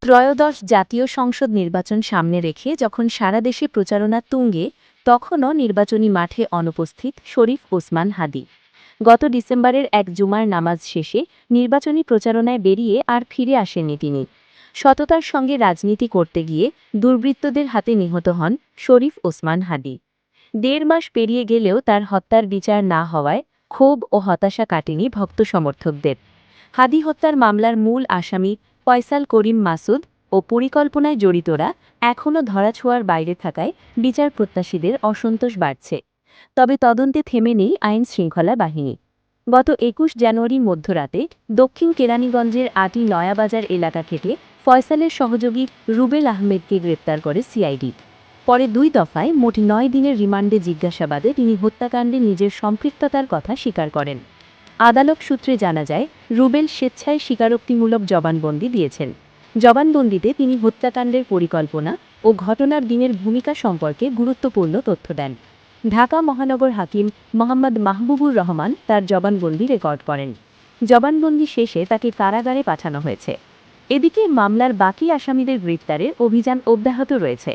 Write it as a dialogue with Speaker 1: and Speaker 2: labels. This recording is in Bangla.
Speaker 1: ত্রয়োদশ জাতীয় সংসদ নির্বাচন সামনে রেখে যখন সারা দেশে প্রচারণা তুঙ্গে, তখনও নির্বাচনী মাঠে অনুপস্থিত শরীফ ওসমান হাদি। গত ডিসেম্বরের এক জুমার নামাজ শেষে নির্বাচনী প্রচারণায় বেরিয়ে আর ফিরে আসেননি তিনি। সততার সঙ্গে রাজনীতি করতে গিয়ে দুর্বৃত্তদের হাতে নিহত হন শরীফ ওসমান হাদি। ১.৫ মাস পেরিয়ে গেলেও তার হত্যার বিচার না হওয়ায় ক্ষোভ ও হতাশা কাটেনি ভক্ত সমর্থকদের। হাদি হত্যার মামলার মূল আসামি ফয়সাল করিম মাসুদ ও পরিকল্পনায় জড়িতরা এখনও ধরাছোঁয়ার বাইরে থাকায় বিচার প্রত্যাশীদের অসন্তোষ বাড়ছে। তবে তদন্তে থেমে নেই আইন শৃঙ্খলা বাহিনী। গত ২১ জানুয়ারি মধ্যরাতে দক্ষিণ কেরানীগঞ্জের আটি নয়াবাজার এলাকা থেকে ফয়সালের সহযোগী রুবেল আহমেদকে গ্রেপ্তার করে সিআইডি। পরে ২ দফায় মোট ৯ দিনের রিমান্ডে জিজ্ঞাসাবাদে তিনি হত্যাকাণ্ডে নিজের সম্পৃক্ততার কথা স্বীকার করেন। আদালত সূত্রে জানা যায়, রুবেল স্বেচ্ছায় স্বীকারোক্তিমূলক জবানবন্দি দিয়েছেন। জবানবন্দিতে তিনি হত্যাকাণ্ডের পরিকল্পনা ও ঘটনার দিনের ভূমিকা সম্পর্কে গুরুত্বপূর্ণ তথ্য দেন। ঢাকা মহানগর হাকিম মোহাম্মদ মাহবুবুর রহমান তার জবানবন্দি রেকর্ড করেন। জবানবন্দি শেষে তাকে কারাগারে পাঠানো হয়েছে। এদিকে মামলার বাকি আসামিদের গ্রেপ্তারের অভিযান অব্যাহত রয়েছে।